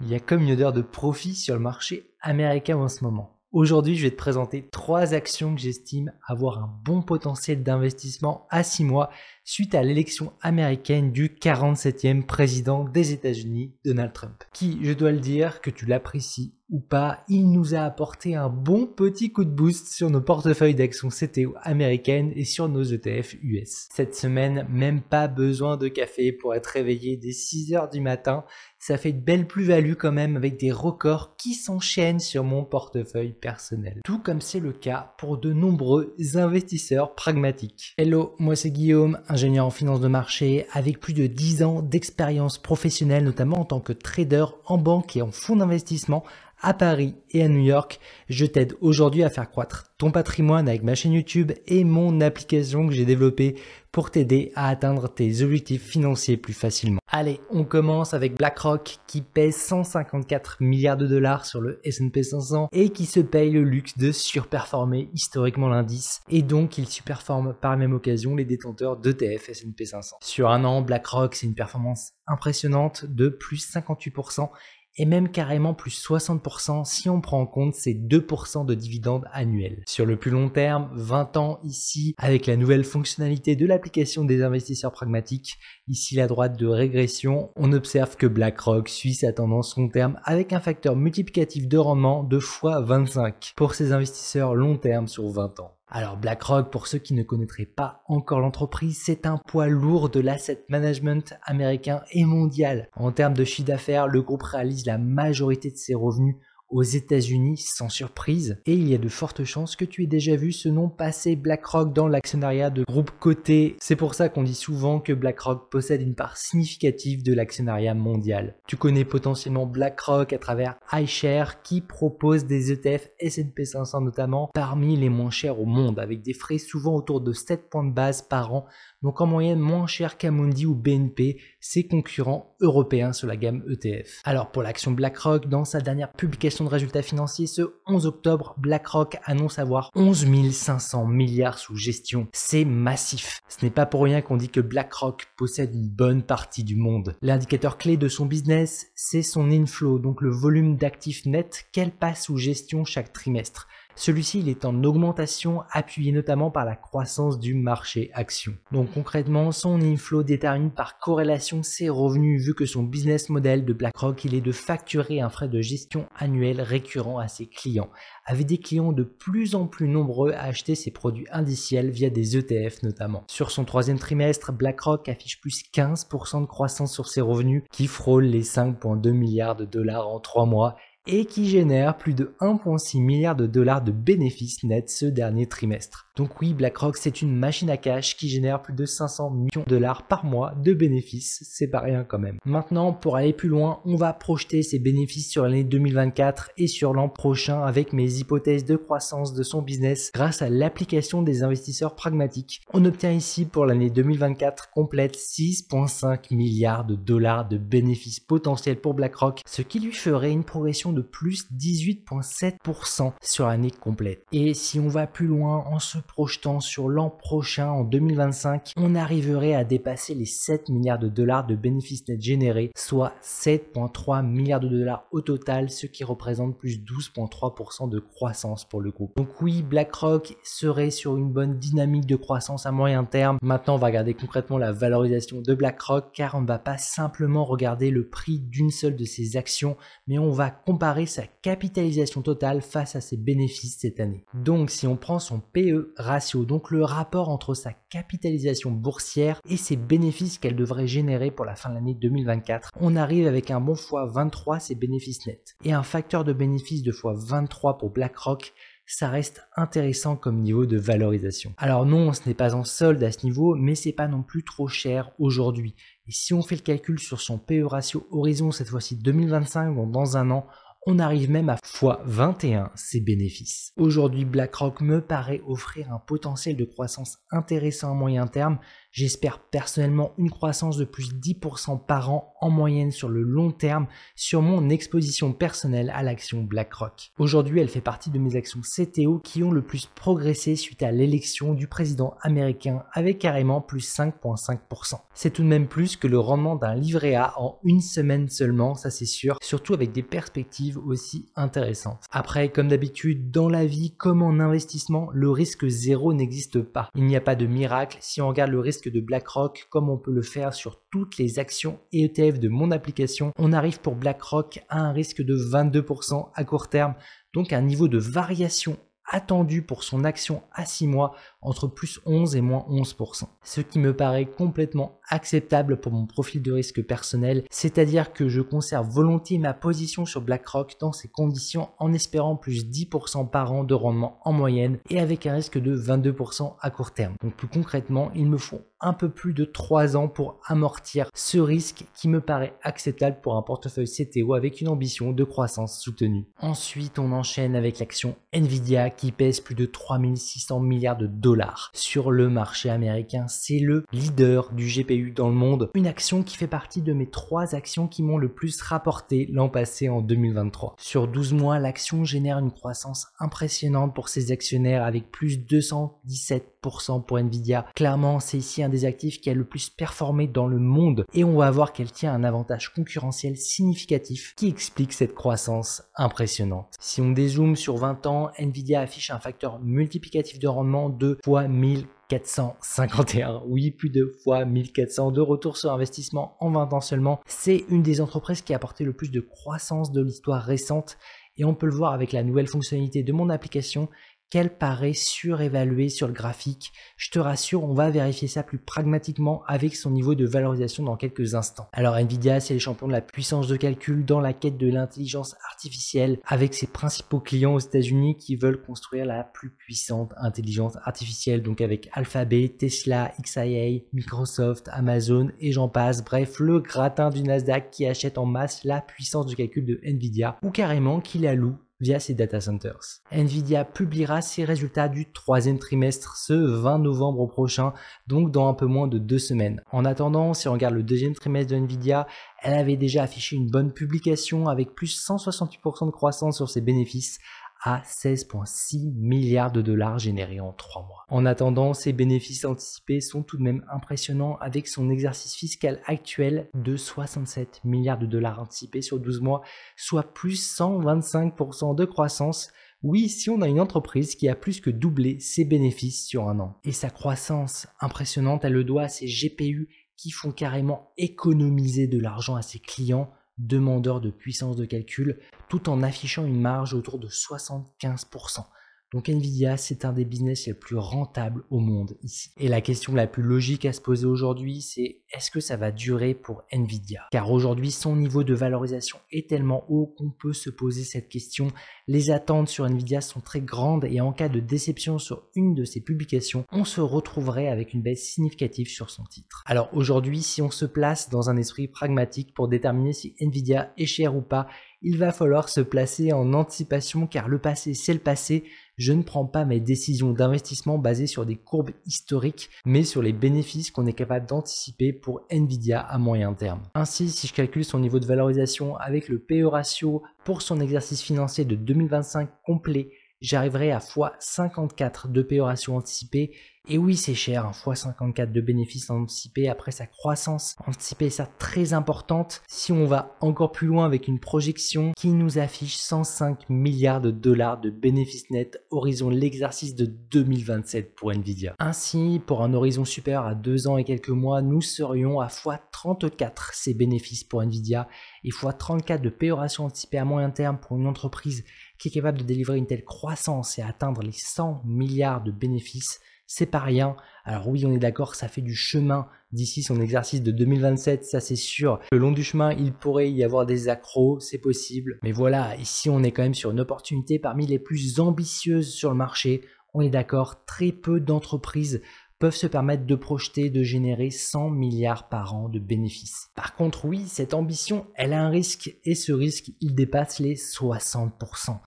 Il y a comme une odeur de profit sur le marché américain en ce moment. Aujourd'hui, je vais te présenter 3 actions que j'estime avoir un bon potentiel d'investissement à 6 mois suite à l'élection américaine du 47e président des États-Unis, Donald Trump. Qui, je dois le dire, que tu l'apprécies ou pas, il nous a apporté un bon petit coup de boost sur nos portefeuilles d'actions CTO américaines et sur nos ETF US. Cette semaine, même pas besoin de café pour être réveillé dès 6 h du matin. Ça fait de belles plus-values quand même avec des records qui s'enchaînent sur mon portefeuille personnel. Tout comme c'est le cas pour de nombreux investisseurs pragmatiques. Hello, moi c'est Guillaume, ingénieur en finance de marché avec plus de 10 ans d'expérience professionnelle, notamment en tant que trader en banque et en fonds d'investissement à Paris et à New York. Je t'aide aujourd'hui à faire croître ton patrimoine avec ma chaîne YouTube et mon application que j'ai développée pour t'aider à atteindre tes objectifs financiers plus facilement. Allez, on commence avec BlackRock qui pèse 154 milliards de dollars sur le S&P 500 et qui se paye le luxe de surperformer historiquement l'indice, et donc il surperforme par la même occasion les détenteurs d'ETF S&P 500. Sur un an, BlackRock, c'est une performance impressionnante de plus 58%. Et même carrément plus 60% si on prend en compte ces 2% de dividendes annuels. Sur le plus long terme, 20 ans ici, avec la nouvelle fonctionnalité de l'application des investisseurs pragmatiques, ici la droite de régression, on observe que BlackRock suit sa tendance long terme avec un facteur multiplicatif de rendement de x25 pour ses investisseurs long terme sur 20 ans. Alors BlackRock, pour ceux qui ne connaîtraient pas encore l'entreprise, c'est un poids lourd de l'asset management américain et mondial. En termes de chiffre d'affaires, le groupe réalise la majorité de ses revenus aux États-Unis sans surprise, et il y a de fortes chances que tu aies déjà vu ce nom passer, BlackRock, dans l'actionnariat de groupes cotés. C'est pour ça qu'on dit souvent que BlackRock possède une part significative de l'actionnariat mondial. Tu connais potentiellement BlackRock à travers iShares qui propose des ETF S&P 500 notamment, parmi les moins chers au monde, avec des frais souvent autour de 7 points de base par an, donc en moyenne moins cher qu'Amundi ou BNP, ses concurrents européens sur la gamme ETF. Alors pour l'action BlackRock, dans sa dernière publication de résultats financiers ce 11 octobre, BlackRock annonce avoir 11 500 milliards sous gestion. C'est massif. Ce n'est pas pour rien qu'on dit que BlackRock possède une bonne partie du monde. L'indicateur clé de son business, c'est son inflow, donc le volume d'actifs nets qu'elle passe sous gestion chaque trimestre. Celui-ci, il est en augmentation, appuyé notamment par la croissance du marché action. Donc concrètement, son inflow détermine par corrélation ses revenus, vu que son business model de BlackRock, il est de facturer un frais de gestion annuel récurrent à ses clients, avec des clients de plus en plus nombreux à acheter ses produits indiciels via des ETF notamment. Sur son 3e trimestre, BlackRock affiche plus 15% de croissance sur ses revenus, qui frôlent les 5,2 milliards de dollars en 3 mois, et qui génère plus de 1,6 milliard de dollars de bénéfices nets ce dernier trimestre. Donc oui, BlackRock, c'est une machine à cash qui génère plus de 500 millions de dollars par mois de bénéfices, c'est pas rien quand même. Maintenant, pour aller plus loin, on va projeter ces bénéfices sur l'année 2024 et sur l'an prochain avec mes hypothèses de croissance de son business grâce à l'application des investisseurs pragmatiques. On obtient ici pour l'année 2024 complète 6,5 milliards de dollars de bénéfices potentiels pour BlackRock, ce qui lui ferait une progression de plus 18,7% sur l'année complète. Et si on va plus loin en se projetant sur l'an prochain, en 2025, on arriverait à dépasser les 7 milliards de dollars de bénéfices nets générés, soit 7,3 milliards de dollars au total, ce qui représente plus 12,3% de croissance pour le groupe. Donc oui, BlackRock serait sur une bonne dynamique de croissance à moyen terme. Maintenant, on va regarder concrètement la valorisation de BlackRock, car on ne va pas simplement regarder le prix d'une seule de ses actions, mais on va comparer sa capitalisation totale face à ses bénéfices cette année. Donc si on prend son PE ratio, donc le rapport entre sa capitalisation boursière et ses bénéfices qu'elle devrait générer pour la fin de l'année 2024, on arrive avec un bon x23 ses bénéfices nets. Et un facteur de bénéfice de x23 pour BlackRock, ça reste intéressant comme niveau de valorisation. Alors non, ce n'est pas en solde à ce niveau, mais c'est pas non plus trop cher aujourd'hui. Et si on fait le calcul sur son PE ratio horizon, cette fois-ci 2025, donc dans un an, on arrive même à x21 ses bénéfices. Aujourd'hui, BlackRock me paraît offrir un potentiel de croissance intéressant à moyen terme. J'espère personnellement une croissance de plus de 10% par an en moyenne sur le long terme sur mon exposition personnelle à l'action BlackRock. Aujourd'hui, elle fait partie de mes actions CTO qui ont le plus progressé suite à l'élection du président américain avec carrément plus 5,5%. C'est tout de même plus que le rendement d'un livret A en une semaine seulement, ça c'est sûr, surtout avec des perspectives aussi intéressantes. Après, comme d'habitude, dans la vie comme en investissement, le risque zéro n'existe pas. Il n'y a pas de miracle. Si on regarde le risque de BlackRock, comme on peut le faire sur toutes les actions et ETF de mon application, on arrive pour BlackRock à un risque de 22% à court terme, donc un niveau de variation attendu pour son action à 6 mois entre plus 11 et moins 11%. Ce qui me paraît complètement acceptable pour mon profil de risque personnel, c'est-à-dire que je conserve volontiers ma position sur BlackRock dans ces conditions en espérant plus 10% par an de rendement en moyenne et avec un risque de 22% à court terme. Donc plus concrètement, il me faut un peu plus de 3 ans pour amortir ce risque qui me paraît acceptable pour un portefeuille CTO avec une ambition de croissance soutenue. Ensuite, on enchaîne avec l'action Nvidia qui pèse plus de 3600 milliards de dollars sur le marché américain. C'est le leader du GPU dans le monde. Une action qui fait partie de mes 3 actions qui m'ont le plus rapporté l'an passé en 2023. Sur 12 mois, l'action génère une croissance impressionnante pour ses actionnaires avec plus 217% pour Nvidia. Clairement, c'est ici un des actifs qui a le plus performé dans le monde et on va voir qu'elle tient un avantage concurrentiel significatif qui explique cette croissance impressionnante. Si on dézoome sur 20 ans, Nvidia affiche un facteur multiplicatif de rendement de fois 1451. Oui, plus de fois 1400 de retour sur investissement en 20 ans seulement. C'est une des entreprises qui a apporté le plus de croissance de l'histoire récente et on peut le voir avec la nouvelle fonctionnalité de mon application qu'elle paraît surévaluée sur le graphique. Je te rassure, on va vérifier ça plus pragmatiquement avec son niveau de valorisation dans quelques instants. Alors Nvidia, c'est les champions de la puissance de calcul dans la quête de l'intelligence artificielle avec ses principaux clients aux États-Unis qui veulent construire la plus puissante intelligence artificielle, donc avec Alphabet, Tesla, XIA, Microsoft, Amazon et j'en passe. Bref, le gratin du Nasdaq qui achète en masse la puissance de calcul de Nvidia ou carrément qui la loue via ses data centers. Nvidia publiera ses résultats du 3e trimestre ce 20 novembre prochain, donc dans un peu moins de 2 semaines. En attendant, si on regarde le 2e trimestre de Nvidia, elle avait déjà affiché une bonne publication avec plus 168% de croissance sur ses bénéfices à 16,6 milliards de dollars générés en 3 mois. En attendant, ses bénéfices anticipés sont tout de même impressionnants avec son exercice fiscal actuel de 67 milliards de dollars anticipés sur 12 mois, soit plus 125% de croissance. Oui, si on a une entreprise qui a plus que doublé ses bénéfices sur un an. Et sa croissance impressionnante, elle le doit à ses GPU qui font carrément économiser de l'argent à ses clients demandeurs de puissance de calcul tout en affichant une marge autour de 75%. Donc Nvidia, c'est un des business les plus rentables au monde ici. Et la question la plus logique à se poser aujourd'hui, c'est est-ce que ça va durer pour Nvidia? Car aujourd'hui, son niveau de valorisation est tellement haut qu'on peut se poser cette question. Les attentes sur Nvidia sont très grandes et en cas de déception sur une de ses publications, on se retrouverait avec une baisse significative sur son titre. Alors aujourd'hui, si on se place dans un esprit pragmatique pour déterminer si Nvidia est cher ou pas, il va falloir se placer en anticipation car le passé, c'est le passé. Je ne prends pas mes décisions d'investissement basées sur des courbes historiques, mais sur les bénéfices qu'on est capable d'anticiper pour Nvidia à moyen terme. Ainsi, si je calcule son niveau de valorisation avec le PE ratio pour son exercice financier de 2025 complet, j'arriverai à x54 de PE ratio anticipé. Et oui, c'est cher, x54 de bénéfices anticipés après sa croissance anticipée, ça très importante. Si on va encore plus loin avec une projection qui nous affiche 105 milliards de dollars de bénéfices nets horizon l'exercice de 2027 pour Nvidia. Ainsi, pour un horizon supérieur à 2 ans et quelques mois, nous serions à x34 ces bénéfices pour Nvidia et x34 de PE ratio anticipé à moyen terme pour une entreprise qui est capable de délivrer une telle croissance et atteindre les 100 milliards de bénéfices. C'est pas rien. Alors oui, on est d'accord, ça fait du chemin d'ici son exercice de 2027, ça c'est sûr. Le long du chemin, il pourrait y avoir des accros, c'est possible. Mais voilà, ici on est quand même sur une opportunité parmi les plus ambitieuses sur le marché. On est d'accord, très peu d'entreprises peuvent se permettre de projeter de générer 100 milliards par an de bénéfices. Par contre, oui, cette ambition, elle a un risque et ce risque, il dépasse les 60%.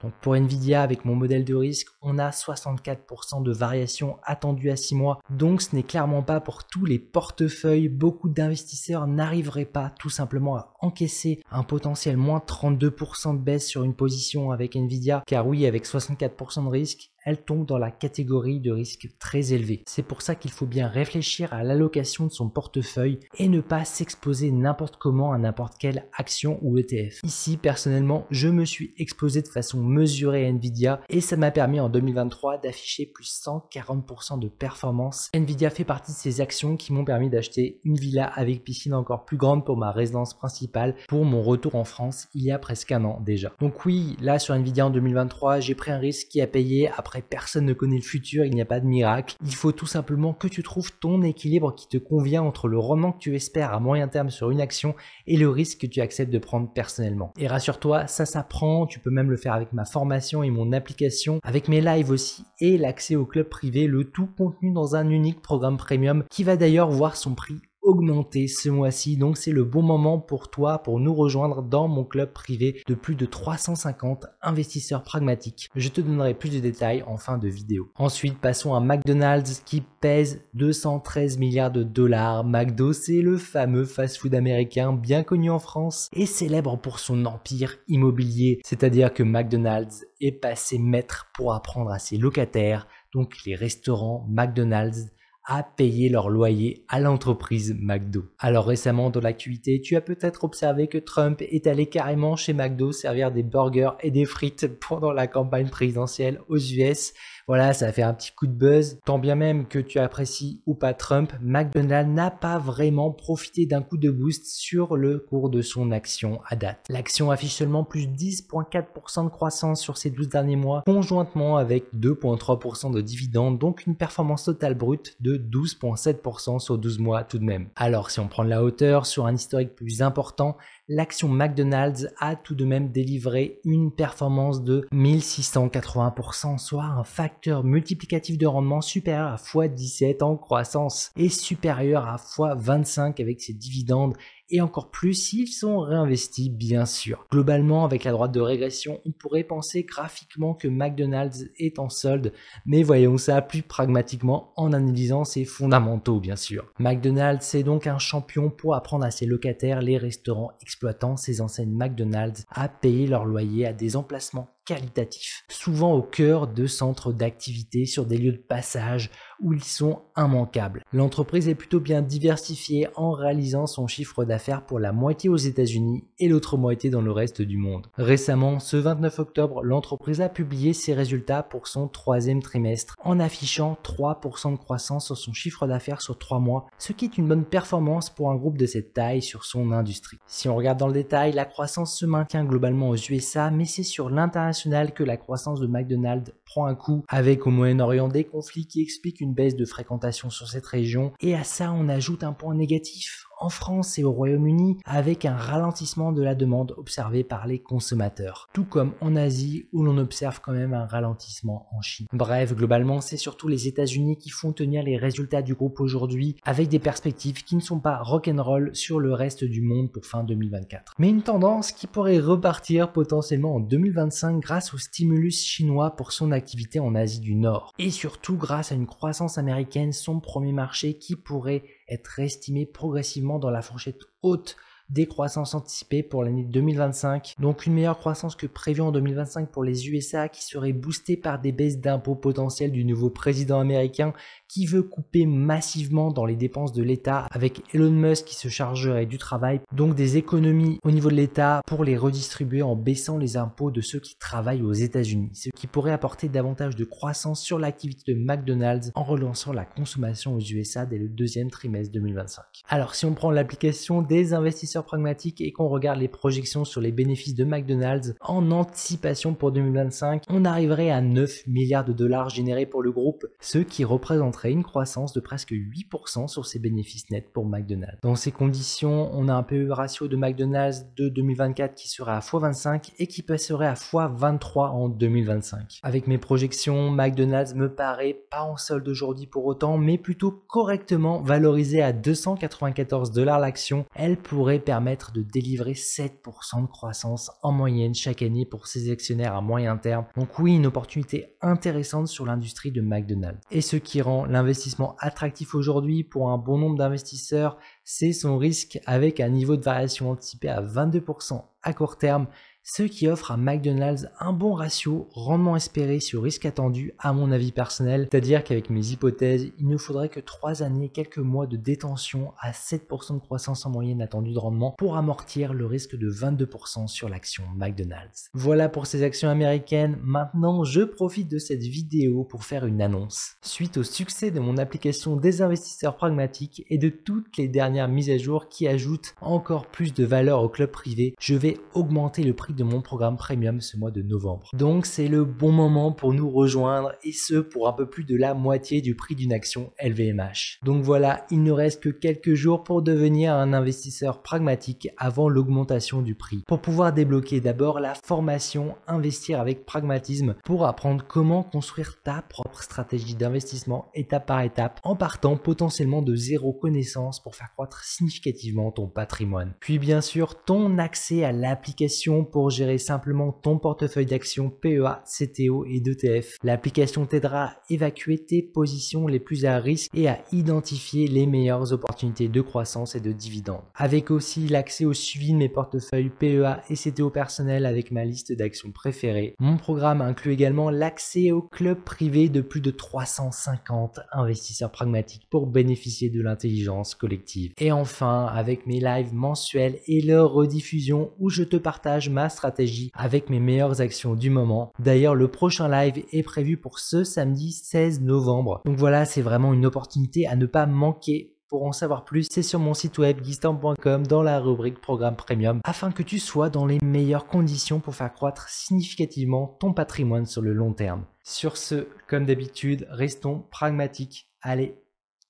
Donc pour Nvidia, avec mon modèle de risque, on a 64% de variation attendue à 6 mois. Donc ce n'est clairement pas pour tous les portefeuilles. Beaucoup d'investisseurs n'arriveraient pas tout simplement à encaisser un potentiel moins 32% de baisse sur une position avec Nvidia. Car oui, avec 64% de risque, elle tombe dans la catégorie de risque très élevé. C'est pour ça qu'il faut bien réfléchir à l'allocation de son portefeuille et ne pas s'exposer n'importe comment à n'importe quelle action ou ETF. Ici, personnellement, je me suis exposé de façon mesurée à Nvidia et ça m'a permis en 2023 d'afficher plus 140% de performance. Nvidia fait partie de ces actions qui m'ont permis d'acheter une villa avec piscine encore plus grande pour ma résidence principale pour mon retour en France il y a presque un an déjà. Donc oui, là sur Nvidia en 2023, j'ai pris un risque qui a payé. Après, personne ne connaît le futur, il n'y a pas de miracle. Il faut tout simplement que tu trouves ton équilibre qui te convient entre le rendement que tu espères à moyen terme sur une action et le risque que tu acceptes de prendre personnellement. Et rassure-toi, ça s'apprend, tu peux même le faire avec ma formation et mon application, avec mes lives aussi et l'accès au club privé, le tout contenu dans un unique programme premium qui va d'ailleurs voir son prix augmenter ce mois-ci. Donc c'est le bon moment pour toi pour nous rejoindre dans mon club privé de plus de 350 investisseurs pragmatiques. Je te donnerai plus de détails en fin de vidéo. Ensuite, passons à McDonald's qui pèse 213 milliards de dollars. McDo, c'est le fameux fast-food américain bien connu en France et célèbre pour son empire immobilier. C'est-à-dire que McDonald's est passé maître pour apprendre à ses locataires, donc les restaurants McDonald's, à payer leur loyer à l'entreprise McDo. Alors récemment dans l'actualité, tu as peut-être observé que Trump est allé carrément chez McDo servir des burgers et des frites pendant la campagne présidentielle aux US. Voilà, ça a fait un petit coup de buzz. Tant bien même que tu apprécies ou pas Trump, McDonald's n'a pas vraiment profité d'un coup de boost sur le cours de son action à date. L'action affiche seulement plus 10,4% de croissance sur ces 12 derniers mois, conjointement avec 2,3% de dividendes, donc une performance totale brute de 12,7% sur 12 mois tout de même. Alors si on prend de la hauteur sur un historique plus important, l'action McDonald's a tout de même délivré une performance de 1680%, soit un facteur multiplicatif de rendement supérieur à x17 en croissance et supérieur à x25 avec ses dividendes et encore plus s'ils sont réinvestis bien sûr. Globalement, avec la droite de régression, on pourrait penser graphiquement que McDonald's est en solde, mais voyons ça plus pragmatiquement en analysant ses fondamentaux bien sûr. McDonald's c'est donc un champion pour apprendre à ses locataires, les restaurants exploitant ces enseignes McDonald's, à payer leur loyer à des emplacements qualitatifs, souvent au cœur de centres d'activité sur des lieux de passage où ils sont immanquables. L'entreprise est plutôt bien diversifiée en réalisant son chiffre d'affaires pour la moitié aux États-Unis et l'autre moitié dans le reste du monde. Récemment, ce 29 octobre, l'entreprise a publié ses résultats pour son troisième trimestre en affichant 3% de croissance sur son chiffre d'affaires sur 3 mois, ce qui est une bonne performance pour un groupe de cette taille sur son industrie. Si on regarde dans le détail, la croissance se maintient globalement aux USA, mais c'est sur l'international que la croissance de McDonald's prend un coup, avec au Moyen-Orient des conflits qui expliquent une baisse de fréquentation sur cette région. Et à ça, on ajoute un point négatif en France et au Royaume-Uni, avec un ralentissement de la demande observé par les consommateurs. Tout comme en Asie, où l'on observe quand même un ralentissement en Chine. Bref, globalement, c'est surtout les États-Unis qui font tenir les résultats du groupe aujourd'hui, avec des perspectives qui ne sont pas rock'n'roll sur le reste du monde pour fin 2024. Mais une tendance qui pourrait repartir potentiellement en 2025 grâce au stimulus chinois pour son activité en Asie du Nord. Et surtout grâce à une croissance américaine, son premier marché qui pourrait être estimé progressivement dans la fourchette haute des croissances anticipées pour l'année 2025. Donc une meilleure croissance que prévue en 2025 pour les USA qui serait boostée par des baisses d'impôts potentielles du nouveau président américain qui veut couper massivement dans les dépenses de l'État avec Elon Musk qui se chargerait du travail. Donc des économies au niveau de l'État pour les redistribuer en baissant les impôts de ceux qui travaillent aux États-Unis. Ce qui pourrait apporter davantage de croissance sur l'activité de McDonald's en relançant la consommation aux USA dès le deuxième trimestre 2025. Alors si on prend l'application des investisseurs investisseur pragmatique et qu'on regarde les projections sur les bénéfices de McDonald's en anticipation pour 2025, on arriverait à 9 milliards de dollars générés pour le groupe, ce qui représenterait une croissance de presque 8% sur ses bénéfices nets pour McDonald's. Dans ces conditions, on a un PE ratio de McDonald's de 2024 qui serait à x25 et qui passerait à x23 en 2025. Avec mes projections, McDonald's me paraît pas en solde aujourd'hui pour autant, mais plutôt correctement valorisée à 294 $ l'action. Elle pourrait permettre de délivrer 7% de croissance en moyenne chaque année pour ses actionnaires à moyen terme. Donc oui, une opportunité intéressante sur l'industrie de McDonald's. Et ce qui rend l'investissement attractif aujourd'hui pour un bon nombre d'investisseurs, c'est son risque avec un niveau de variation anticipé à 22% à court terme, ce qui offre à McDonald's un bon ratio rendement espéré sur risque attendu à mon avis personnel, c'est-à-dire qu'avec mes hypothèses, il ne faudrait que 3 années et quelques mois de détention à 7% de croissance en moyenne attendue de rendement pour amortir le risque de 22% sur l'action McDonald's. Voilà pour ces actions américaines. Maintenant, je profite de cette vidéo pour faire une annonce. Suite au succès de mon application des investisseurs pragmatiques et de toutes les dernières mises à jour qui ajoutent encore plus de valeur au club privé, je vais augmenter le prix de mon programme premium ce mois de novembre. Donc c'est le bon moment pour nous rejoindre et ce pour un peu plus de la moitié du prix d'une action LVMH. Donc voilà, il ne reste que quelques jours pour devenir un investisseur pragmatique avant l'augmentation du prix. Pour pouvoir débloquer d'abord la formation Investir avec pragmatisme pour apprendre comment construire ta propre stratégie d'investissement étape par étape en partant potentiellement de zéro connaissance pour faire croître significativement ton patrimoine. Puis bien sûr ton accès à l'application pour gérer simplement ton portefeuille d'actions PEA, CTO et d'ETF. L'application t'aidera à évacuer tes positions les plus à risque et à identifier les meilleures opportunités de croissance et de dividendes. Avec aussi l'accès au suivi de mes portefeuilles PEA et CTO personnels avec ma liste d'actions préférées. Mon programme inclut également l'accès au club privé de plus de 350 investisseurs pragmatiques pour bénéficier de l'intelligence collective. Et enfin, avec mes lives mensuels et leur rediffusion où je te partage ma stratégie avec mes meilleures actions du moment. D'ailleurs, le prochain live est prévu pour ce samedi 16 novembre. Donc voilà, c'est vraiment une opportunité à ne pas manquer. Pour en savoir plus, c'est sur mon site web guistan.com dans la rubrique Programme Premium afin que tu sois dans les meilleures conditions pour faire croître significativement ton patrimoine sur le long terme. Sur ce, comme d'habitude, restons pragmatiques. Allez,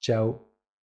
ciao!